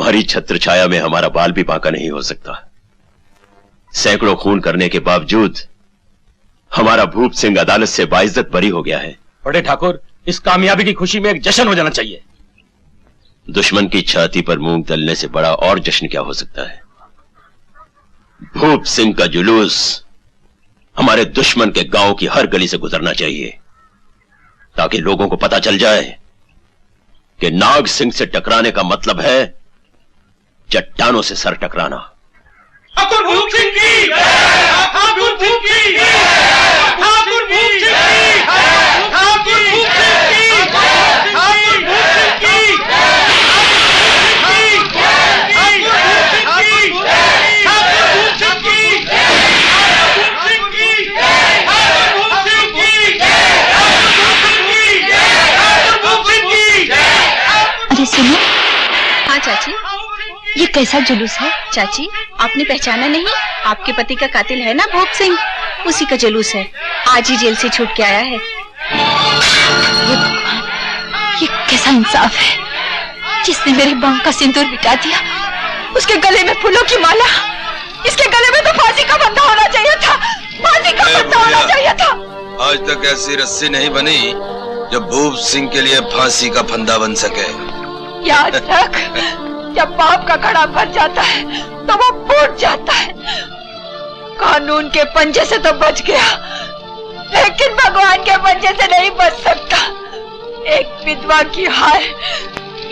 तुम्हारी छत्र छाया में हमारा बाल भी बांका नहीं हो सकता। सैकड़ों खून करने के बावजूद हमारा भूप सिंह अदालत से बाइज्जत बरी हो गया है। बड़े ठाकुर, इस कामयाबी की खुशी में एक जश्न हो जाना चाहिए। दुश्मन की छाती पर मूंग तलने से बड़ा और जश्न क्या हो सकता है। भूप सिंह का जुलूस हमारे दुश्मन के गांव की हर गली से गुजरना चाहिए, ताकि लोगों को पता चल जाए कि नाग सिंह से टकराने का मतलब है चट्टानों से सर टकराना। ठाकुर भूप सिंह की जय! ठाकुर भूप सिंह की जय! ठाकुर भूप सिंह की जय! ठाकुर भूप सिंह की जय! ठाकुर भूप सिंह की जय! अरे सुनो। हाँ चाची, ये कैसा जुलूस है? चाची, आपने पहचाना नहीं? आपके पति का कातिल है ना भूप सिंह, उसी का जुलूस है। आज ही जेल से छूट के आया है। ये कैसा इंसाफ है? जिसने मेरे बहू का सिंदूर मिटा दिया, उसके गले में फूलों की माला, इसके गले में तो फांसी का फंदा होना चाहिए था। फांसी का फंदा होना चाहिए था। आज तक ऐसी रस्सी नहीं बनी जो भूप सिंह के लिए फांसी का फंदा बन सके। याद रख, जब पाप का घड़ा भर जाता है तो वो फूट जाता है। कानून के पंजे से तो बच गया, लेकिन भगवान के पंजे से नहीं बच सकता। एक विधवा की हाय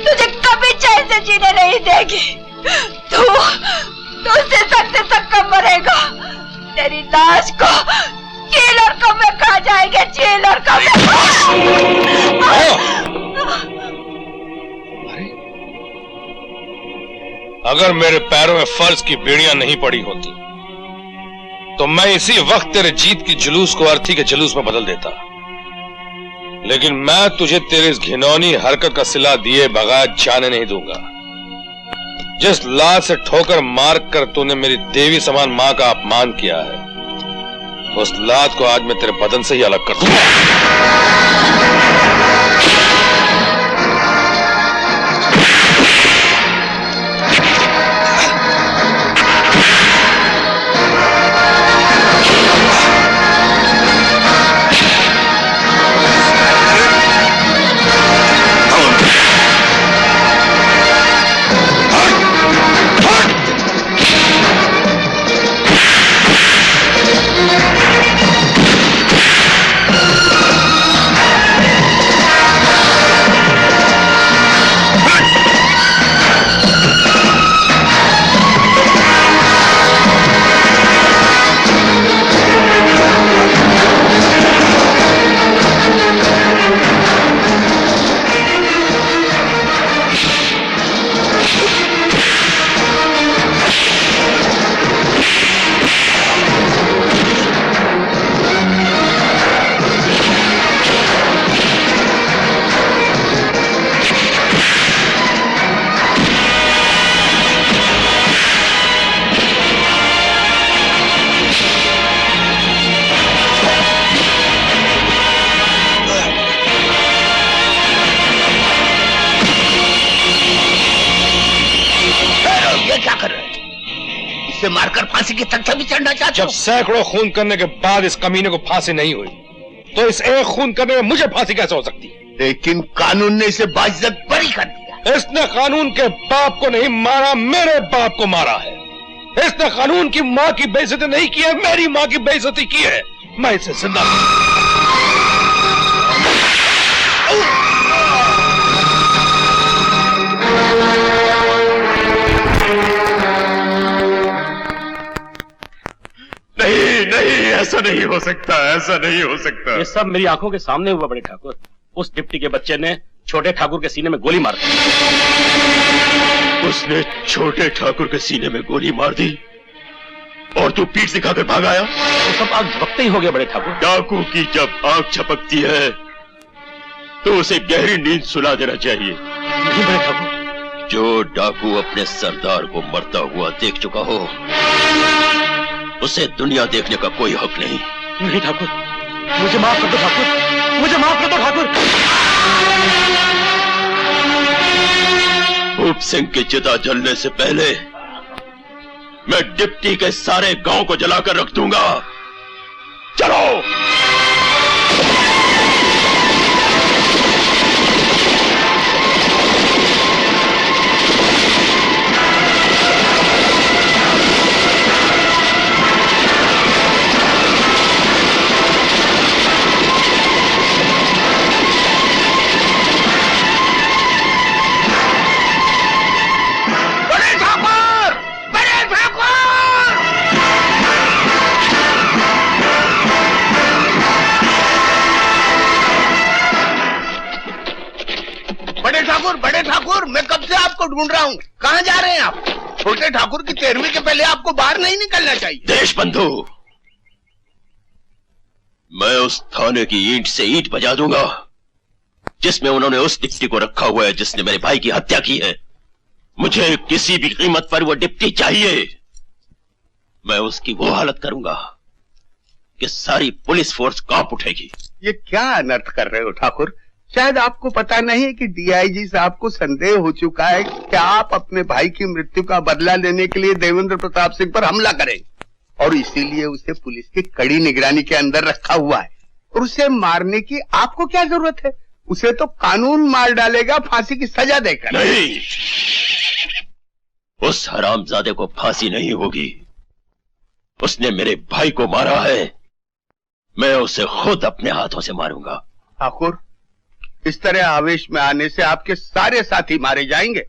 तुझे कभी चैन से जीने नहीं देगी। तू उससे सख्त से सख्त मरेगा। तेरी लाश को चील और कौवे खा जाएंगे, चील और कौवे। अगर मेरे पैरों में फर्ज की बेड़ियां नहीं पड़ी होती तो मैं इसी वक्त तेरे जीत की जुलूस को अर्थी के जुलूस में बदल देता, लेकिन मैं तुझे तेरे इस घिनौनी हरकत का सिला दिए बगैर जाने नहीं दूंगा। जिस लात से ठोकर मार कर तूने मेरी देवी समान मां का अपमान किया है, उस लात को आज मैं तेरे बदन से ही अलग कर दूंगा। मारकर फांसी की तख्ते भी चढ़ना चाहते जब सैकड़ों खून करने के बाद इस कमीने को फांसी नहीं हुई तो इस एक खून करने में मुझे फांसी कैसे हो सकती है? लेकिन कानून ने इसे बाइज्जत बरी कर दिया। इसने कानून के बाप को नहीं मारा, मेरे बाप को मारा है। इसने कानून की मां की बेइज्जती नहीं की है, मेरी मां की बेइज्जती की है। मैं इसे जिंदा नहीं, ऐसा नहीं हो सकता, ऐसा नहीं हो सकता। ये सब मेरी आंखों के सामने हुआ बड़े ठाकुर। उस डिप्टी के बच्चे ने छोटे ठाकुर के सीने में गोली मार दी। उसने छोटे ठाकुर के सीने में गोली मार दी और तू पीठ दिखाकर भाग आया? वो सब आग झपकते ही हो गया बड़े ठाकुर। डाकू की जब आग झपकती है तो उसे गहरी नींद सुला देना चाहिए। नहीं बड़े ठाकुर, जो डाकू अपने सरदार को मरता हुआ देख चुका हो उसे दुनिया देखने का कोई हक नहीं। नहीं ठाकुर, मुझे माफ कर दो ठाकुर, मुझे माफ कर दो ठाकुर। भूप सिंह की चिता जलने से पहले मैं डिप्टी के सारे गांव को जलाकर रख दूंगा। चलो। बड़े ठाकुर, मैं कब से आपको ढूंढ रहा हूँ। कहाँ जा रहे हैं आप? छोटे ठाकुर की 13वीं के पहले आपको बाहर नहीं निकलना चाहिए। देशबंधु, मैं उस थाने की ईंट से ईंट बजा दूंगा जिसमें उन्होंने उस डिप्टी को रखा हुआ है जिसने मेरे भाई की हत्या की है। मुझे किसी भी कीमत पर वो डिप्टी चाहिए। मैं उसकी वो हालत करूंगा कि सारी पुलिस फोर्स कांप उठेगी। ये क्या अनर्थ कर रहे हो ठाकुर? शायद आपको पता नहीं कि डीआईजी साहब को संदेह हो चुका है कि आप अपने भाई की मृत्यु का बदला लेने के लिए देवेंद्र प्रताप सिंह पर हमला करें, और इसीलिए उसे पुलिस की कड़ी निगरानी के अंदर रखा हुआ है। और उसे मारने की आपको क्या जरूरत है? उसे तो कानून मार डालेगा फांसी की सजा देकर। नहीं, उस हरामजादे को फांसी नहीं होगी। उसने मेरे भाई को मारा है, मैं उसे खुद अपने हाथों से मारूंगा। ठाकुर, इस तरह आवेश में आने से आपके सारे साथी मारे जाएंगे।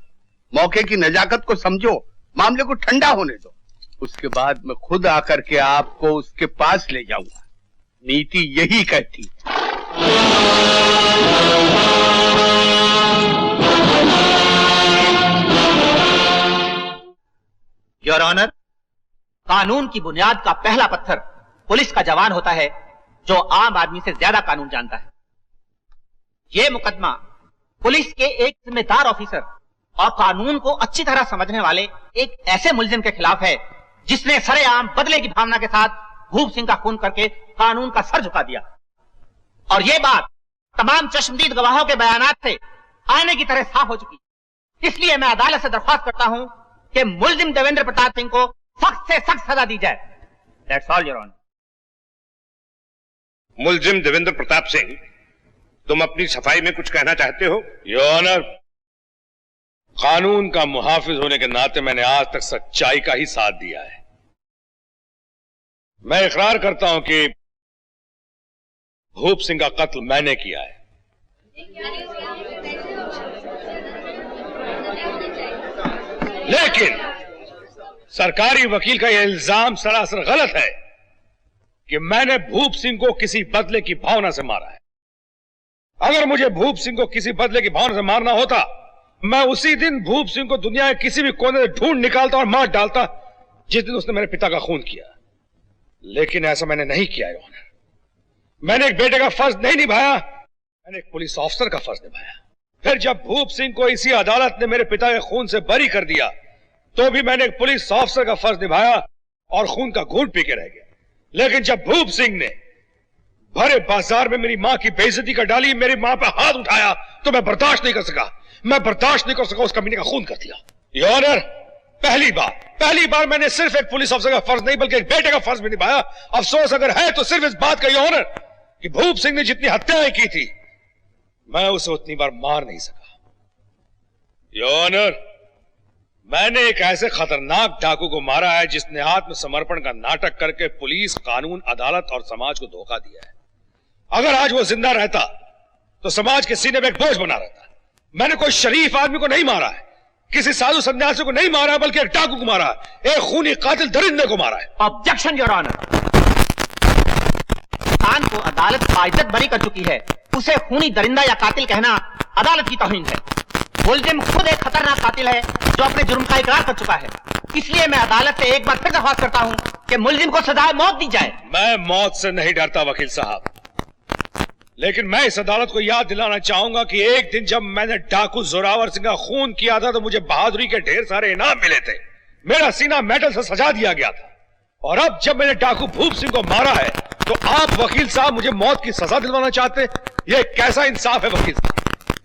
मौके की नजाकत को समझो, मामले को ठंडा होने दो, उसके बाद मैं खुद आकर के आपको उसके पास ले जाऊंगा। नीति यही कहती। योर ऑनर, कानून की बुनियाद का पहला पत्थर पुलिस का जवान होता है, जो आम आदमी से ज्यादा कानून जानता है। यह मुकदमा पुलिस के एक जिम्मेदार ऑफिसर और कानून को अच्छी तरह समझने वाले एक ऐसे मुलजिम के खिलाफ है जिसने सरेआम बदले की भावना के साथ भूप सिंह का खून करके कानून का सर झुका दिया। और यह बात तमाम चश्मदीद गवाहों के बयानात से आने की तरह साफ हो चुकी। इसलिए मैं अदालत से दरख्वास्त करता हूं कि मुलजिम देवेंद्र प्रताप सिंह को सख्त से सख्त सजा दी जाए। That's all your honour. मुलजिम देवेंद्र प्रताप सिंह, तुम अपनी सफाई में कुछ कहना चाहते हो? योर ऑनर, कानून का मुहाफिज होने के नाते मैंने आज तक सच्चाई का ही साथ दिया है। मैं इकरार करता हूं कि भूप सिंह का कत्ल मैंने किया है। लेकिन सरकारी वकील का यह इल्जाम सरासर गलत है कि मैंने भूप सिंह को किसी बदले की भावना से मारा है। अगर मुझे भूप सिंह को किसी बदले की भावना से मारना होता, मैं उसी दिन भूप सिंह को दुनिया के किसी भी कोने से ढूंढ निकालता और मार डालता जिस दिन उसने मेरे पिता का खून किया। लेकिन ऐसा मैंने नहीं किया योर। मैंने एक बेटे का फर्ज नहीं निभाया, मैंने एक पुलिस ऑफिसर का फर्ज निभाया। फिर जब भूप सिंह को इसी अदालत ने मेरे पिता के खून से बरी कर दिया, तो भी मैंने एक पुलिस ऑफिसर का फर्ज निभाया और खून का घूंट पी के रह गया। लेकिन जब भूप सिंह ने भरे बाजार में मेरी मां की बेइज्जती कर डाली, मेरी मां पर हाथ उठाया, तो मैं बर्दाश्त नहीं कर सका। मैं बर्दाश्त नहीं कर सका, उस कमीने का खून कर दिया। योर ऑनर, पहली बार मैंने सिर्फ एक पुलिस ऑफिसर का फर्ज नहीं बल्कि एक बेटे का फर्ज भी निभाया। अफसोस अगर है तो सिर्फ इस बात का योर ऑनर कि भूप सिंह ने जितनी हत्याएं की थी, मैं उसे उतनी बार मार नहीं सका। योर ऑनर, मैंने एक ऐसे खतरनाक डाकू को मारा है जिसने आत्मसमर्पण का नाटक करके पुलिस, कानून, अदालत और समाज को धोखा दिया है। अगर आज वो जिंदा रहता तो समाज के सीने में एक बोझ बना रहता। मैंने कोई शरीफ आदमी को नहीं मारा है, किसी साधु सन्यासी को नहीं मारा है, बल्कि एक डाकू को मारा है, एक खूनी कातिल दरिंदे को मारा है। Objection your honour. खान को अदालत बाइज्जत बरी कर चुकी है, उसे खूनी दरिंदा या कातिल कहना अदालत की तौहीन है। मुलजिम खुद एक खतरनाक कातिल है जो अपने जुर्म का इकरार कर चुका है। इसलिए मैं अदालत से एक बार फिर दरख्वास्त करता हूं कि मुलजिम को सजा मौत दी जाए। मैं मौत से नहीं डरता वकील साहब, लेकिन मैं इस अदालत को याद दिलाना चाहूंगा कि एक दिन जब मैंने डाकू जोरावर सिंह का खून किया था तो मुझे बहादुरी के ढेर सारे इनाम मिले थे, मेरा सीना मेडल से सजा दिया गया था। और अब जब मैंने डाकू भूप सिंह को मारा है तो आप वकील साहब मुझे मौत की सजा दिलवाना चाहते? यह कैसा इंसाफ है वकील साहब,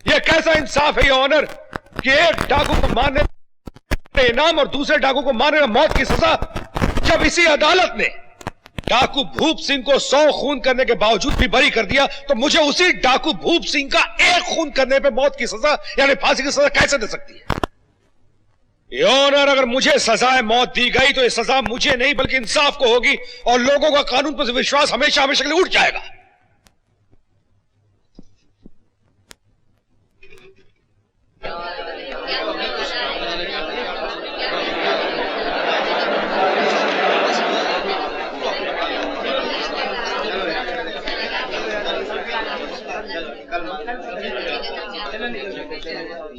यह कैसा इंसाफ है ये ऑनर कि एक डाकू को मारने का इनाम और दूसरे डाकू को मारने का मौत की सजा, जब इसी अदालत ने डाकू भूप सिंह को 100 खून करने के बावजूद भी बरी कर दिया, तो मुझे उसी डाकू भूप सिंह का एक खून करने पे मौत की सजा यानी फांसी की सजा कैसे दे सकती है? योर ऑनर, अगर मुझे सजाए मौत दी गई तो ये सजा मुझे नहीं बल्कि इंसाफ को होगी और लोगों का कानून पर विश्वास हमेशा हमेशा के लिए उठ जाएगा।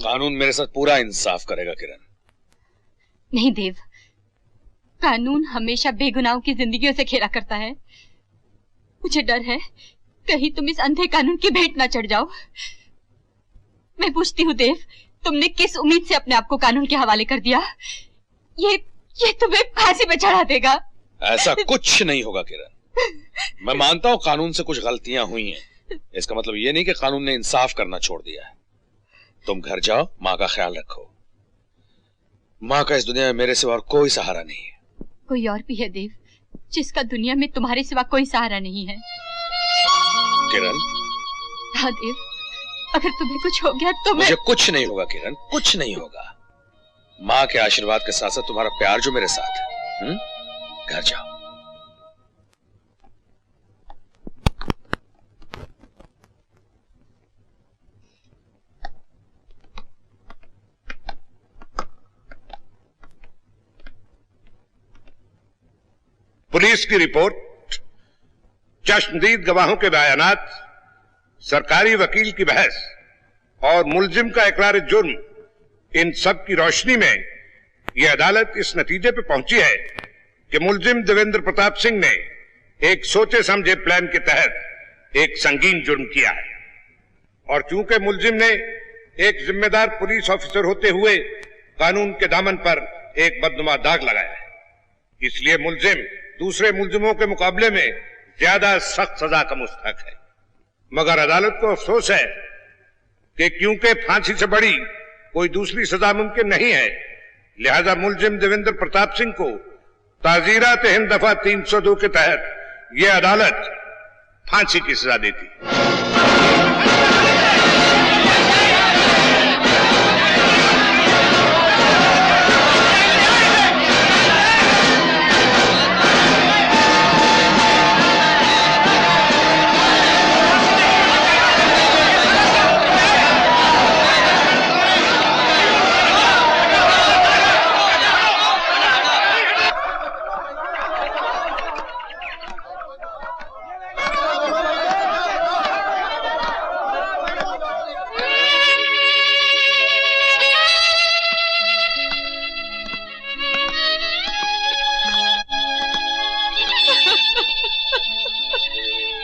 कानून मेरे साथ पूरा इंसाफ करेगा किरण। नहीं देव, कानून हमेशा बेगुनाहों की जिंदगियों से खेला करता है। मुझे डर है कहीं तुम इस अंधे कानून की भेंट ना चढ़ जाओ। मैं पूछती हूँ देव, तुमने किस उम्मीद से अपने आप को कानून के हवाले कर दिया? ये तुम्हें फांसी पे चढ़ा देगा। ऐसा कुछ नहीं होगा किरण। मैं मानता हूँ कानून से कुछ गलतियां हुई हैं, इसका मतलब ये नहीं कि कानून ने इंसाफ करना छोड़ दिया है। तुम घर जाओ, माँ का ख्याल रखो। माँ का इस दुनिया में मेरे सिवा और कोई सहारा नहीं है। कोई और भी है देव, जिसका दुनिया में तुम्हारे सिवा कोई सहारा नहीं है। किरण। हाँ देव, अगर तुम्हें कुछ हो गया तो मुझे कुछ नहीं होगा किरण, कुछ नहीं होगा। माँ के आशीर्वाद के साथ साथ तुम्हारा प्यार जो मेरे साथ है। घर जाओ। पुलिस की रिपोर्ट, चश्मदीद गवाहों के बयानात, सरकारी वकील की बहस और मुलजिम का इकरार जुर्म, इन सब की रोशनी में यह अदालत इस नतीजे पर पहुंची है कि मुलजिम देवेंद्र प्रताप सिंह ने एक सोचे समझे प्लान के तहत एक संगीन जुर्म किया है। और चूंकि मुलजिम ने एक जिम्मेदार पुलिस ऑफिसर होते हुए कानून के दामन पर एक बदनुमा दाग लगाया है, इसलिए मुलजिम दूसरे मुलजिमों के मुकाबले में ज्यादा सख्त सजा का मुस्तहक है। मगर अदालत को अफसोस है कि क्योंकि फांसी से बड़ी कोई दूसरी सजा मुमकिन नहीं है, लिहाजा मुलजिम देवेंद्र प्रताप सिंह को ताजीरात हिंद दफा 302 के तहत यह अदालत फांसी की सजा देती।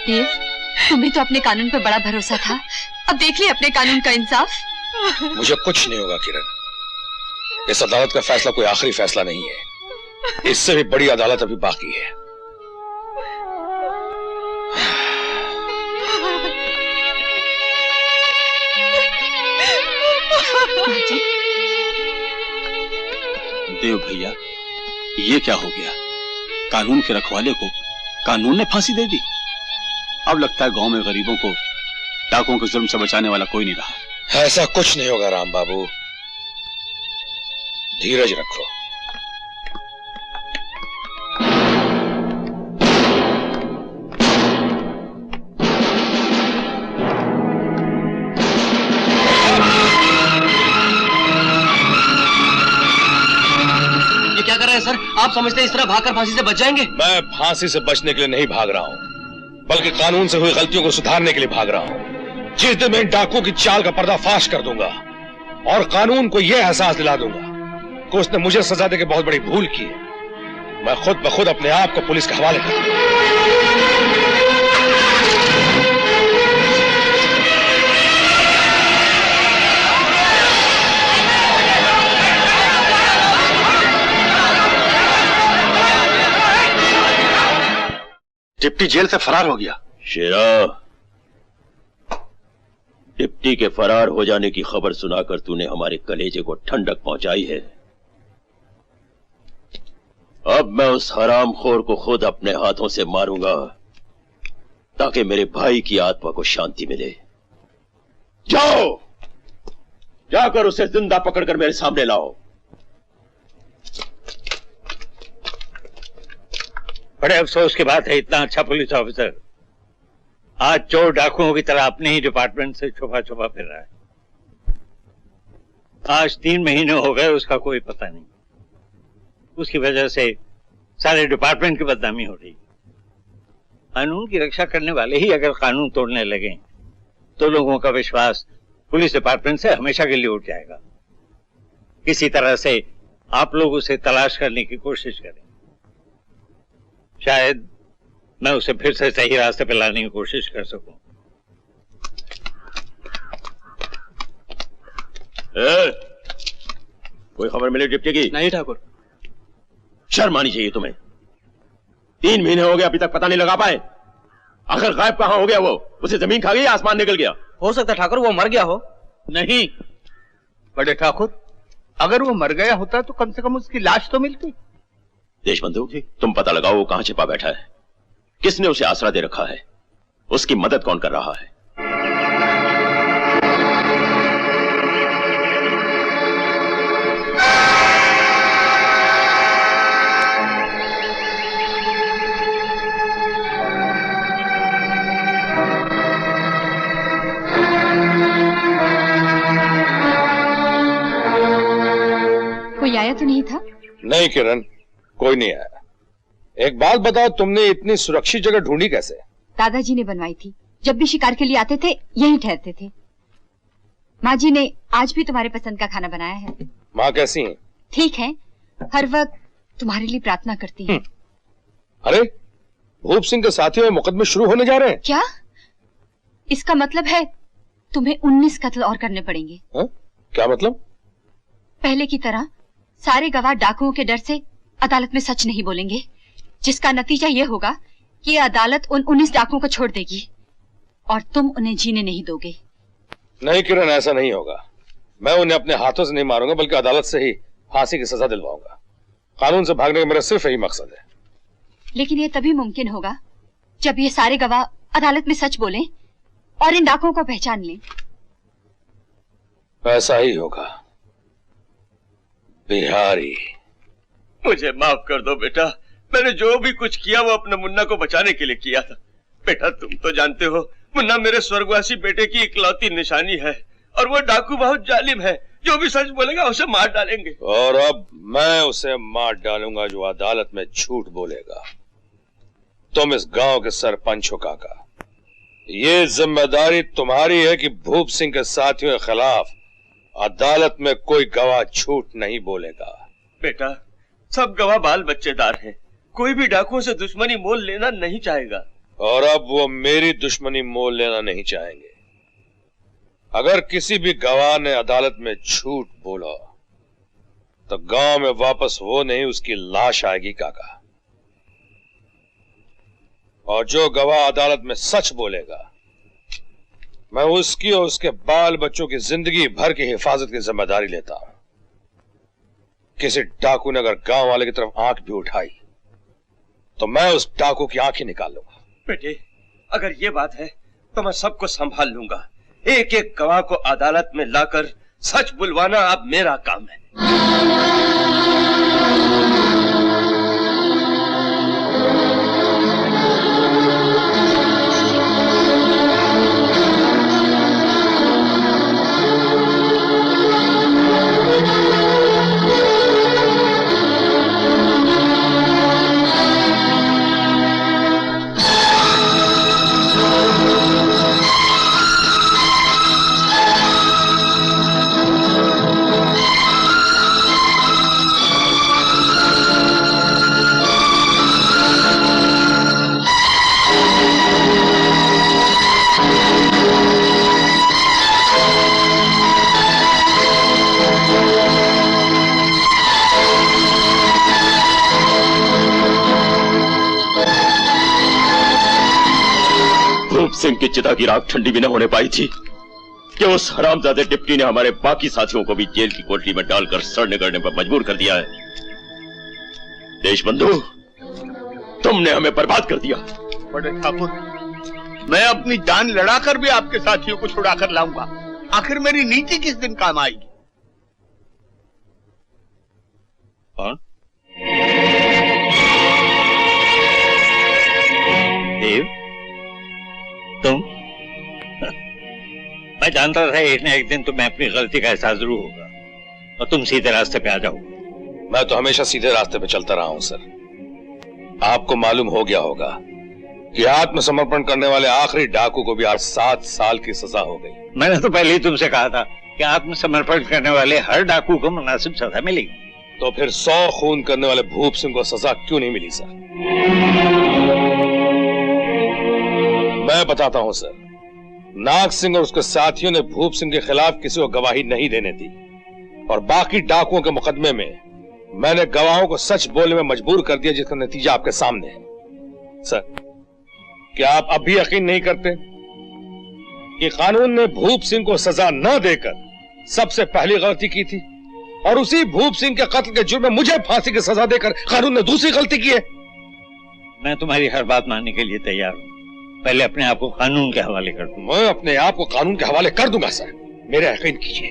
देव, तुम्हें तो अपने कानून पर बड़ा भरोसा था, अब देख लिया अपने कानून का इंसाफ। मुझे कुछ नहीं होगा किरण। इस अदालत का फैसला कोई आखिरी फैसला नहीं है, इससे भी बड़ी अदालत अभी बाकी है। देव भैया, ये क्या हो गया? कानून के रखवाले को कानून ने फांसी दे दी। अब लगता है गांव में गरीबों को डाकुओं के जुल्म से बचाने वाला कोई नहीं रहा। ऐसा कुछ नहीं होगा राम बाबू, धीरज रखो। ये क्या कर रहे हैं सर? आप समझते हैं इस तरह भागकर फांसी से बच जाएंगे? मैं फांसी से बचने के लिए नहीं भाग रहा हूं, बल्कि कानून से हुई गलतियों को सुधारने के लिए भाग रहा हूं। जिस दिन मैं इन डाकुओं की चाल का पर्दाफाश कर दूंगा और कानून को यह एहसास दिला दूंगा कि उसने मुझे सजा देकर बहुत बड़ी भूल की है, मैं खुद ब खुद अपने आप को पुलिस के हवाले कर दूंगा। डिप्टी जेल से फरार हो गया। शेरा, डिप्टी के फरार हो जाने की खबर सुनाकर तूने हमारे कलेजे को ठंडक पहुंचाई है। अब मैं उस हरामखोर को खुद अपने हाथों से मारूंगा ताकि मेरे भाई की आत्मा को शांति मिले। जाओ, जाकर उसे जिंदा पकड़कर मेरे सामने लाओ। बड़े अफसोस की बात है, इतना अच्छा पुलिस ऑफिसर आज चोर डाकुओं की तरह अपने ही डिपार्टमेंट से छुपा छुपा फिर रहा है। आज 3 महीने हो गए, उसका कोई पता नहीं। उसकी वजह से सारे डिपार्टमेंट की बदनामी हो रही। कानून की रक्षा करने वाले ही अगर कानून तोड़ने लगे तो लोगों का विश्वास पुलिस डिपार्टमेंट से हमेशा के लिए उठ जाएगा। किसी तरह से आप लोग उसे तलाश करने की कोशिश करें। शायद मैं उसे फिर से सही रास्ते पर लाने की कोशिश कर सकूं। कोई खबर मिली डिप्टी की? नहीं ठाकुर। शर्म आनी चाहिए तुम्हें। 3 महीने हो गए, अभी तक पता नहीं लगा पाए। आखिर गायब कहां हो गया वो? उसे जमीन खा गई या आसमान निकल गया? हो सकता ठाकुर वो मर गया हो। नहीं बड़े ठाकुर, अगर वो मर गया होता तो कम से कम उसकी लाश तो मिलती। देशबंधु, तुम पता लगाओ वो कहां छिपा बैठा है, किसने उसे आसरा दे रखा है, उसकी मदद कौन कर रहा है। कोई आया तो नहीं था? नहीं किरण, कोई नहीं आया। एक बात बताओ, तुमने इतनी सुरक्षित जगह ढूंढी कैसे? दादाजी ने बनवाई थी। जब भी शिकार के लिए आते थे यहीं ठहरते थे। माँ जी ने आज भी तुम्हारे पसंद का खाना बनाया है। माँ कैसी हैं? ठीक है, हर वक्त तुम्हारे लिए प्रार्थना करती है। अरे, भूप सिंह के साथियों में मुकदमे शुरू होने जा रहे हैं। क्या? इसका मतलब है तुम्हें 19 कत्ल और करने पड़ेंगे। हा? क्या मतलब? पहले की तरह सारे गवाह डाकुओं के डर से अदालत में सच नहीं बोलेंगे, जिसका नतीजा ये होगा कि अदालत उन 19 डाकुओं को छोड़ देगी और तुम उन्हें जीने नहीं दोगे। नहीं किरण, ऐसा नहीं होगा। मैं उन्हें अपने हाथों से नहीं मारूंगा, बल्कि अदालत से ही फांसी की सजा दिलवाऊंगा। कानून से भागने का मेरा सिर्फ यही मकसद है। लेकिन ये तभी मुमकिन होगा जब ये सारे गवाह अदालत में सच बोलें और इन डाकुओं को पहचान लें। ऐसा ही होगा। बिहारी, मुझे माफ कर दो बेटा, मैंने जो भी कुछ किया वो अपने मुन्ना को बचाने के लिए किया था। बेटा तुम तो जानते हो मुन्ना मेरे स्वर्गवासी बेटे की इकलौती निशानी है और वो डाकू बहुत जालिम है। जो भी सच बोलेगा उसे मार डालेंगे। और अब मैं उसे मार डालूंगा जो अदालत में झूठ बोलेगा। तुम इस गांव के सरपंच हो काका, ये जिम्मेदारी तुम्हारी है कि भूप सिंह के साथियों के खिलाफ अदालत में कोई गवाह झूठ नहीं बोलेगा। बेटा सब गवाह बाल बच्चेदार हैं, कोई भी डाकुओं से दुश्मनी मोल लेना नहीं चाहेगा। और अब वो मेरी दुश्मनी मोल लेना नहीं चाहेंगे। अगर किसी भी गवाह ने अदालत में झूठ बोला तो गांव में वापस वो नहीं, उसकी लाश आएगी काका। और जो गवाह अदालत में सच बोलेगा, मैं उसकी और उसके बाल बच्चों की जिंदगी भर की हिफाजत की जिम्मेदारी लेता हूं। किसी डाकू ने अगर गांव वाले की तरफ आंख भी उठाई तो मैं उस डाकू की आंखें निकाल लूंगा। बेटे अगर ये बात है तो मैं सबको संभाल लूंगा। एक एक गवाह को अदालत में लाकर सच बुलवाना अब मेरा काम है। सिंह की चिता की राख ठंडी भी न होने पाई थी कि उस हरामजादे डिप्टी ने हमारे बाकी साथियों को भी जेल की कोठरी में डालकर सड़ने गड़ने पर मजबूर कर दिया है। देशबंधु, तुमने हमें बर्बाद कर दिया। बड़े ठाकुर, मैं अपनी जान लड़ाकर भी आपके साथियों को छुड़ाकर लाऊंगा। आखिर मेरी नीति किस दिन काम आएगी? कौन? देव, तुम? मैं जानता था एक न एक दिन तुम्हें अपनी गलती का एहसास जरूर होगा और तुम सीधे रास्ते पे आ जाओगे। मैं तो हमेशा सीधे रास्ते पे चलता रहा हूं सर। आपको मालूम हो गया होगा कि आत्मसमर्पण करने वाले आखिरी डाकू को भी आज 7 साल की सजा हो गई। मैंने तो पहले ही तुमसे कहा था कि आत्मसमर्पण करने वाले हर डाकू को मुनासिब सजा मिलेगी। तो फिर 100 खून करने वाले भूप सिंह को सजा क्यों नहीं मिली सर? मैं बताता हूं सर। नाग सिंह और उसके साथियों ने भूप सिंह के खिलाफ किसी को गवाही नहीं देने दी और बाकी डाकुओं के मुकदमे में मैंने गवाहों को सच बोलने में मजबूर कर दिया, जिसका नतीजा आपके सामने है। सर, क्या आप अब भी यकीन नहीं करते कि कानून ने भूप सिंह को सजा न देकर सबसे पहली गलती की थी और उसी भूप सिंह के कत्ल के जुर्म में मुझे फांसी की सजा देकर कानून ने दूसरी गलती की है? मैं तुम्हारी हर बात मानने के लिए तैयार हूं। पहले अपने आप को कानून के हवाले कर दूं। मैं अपने आप को कानून के हवाले कर दूंगा सर, मेरा यकीन कीजिए।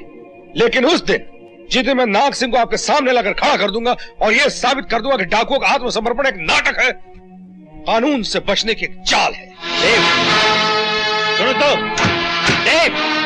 लेकिन उस दिन जिस दिन मैं नाग सिंह को आपके सामने लाकर खड़ा कर दूंगा और यह साबित कर दूंगा कि डाकुओं का आत्मसमर्पण एक नाटक है, कानून से बचने की एक चाल है। देव, सुनो तो, देव।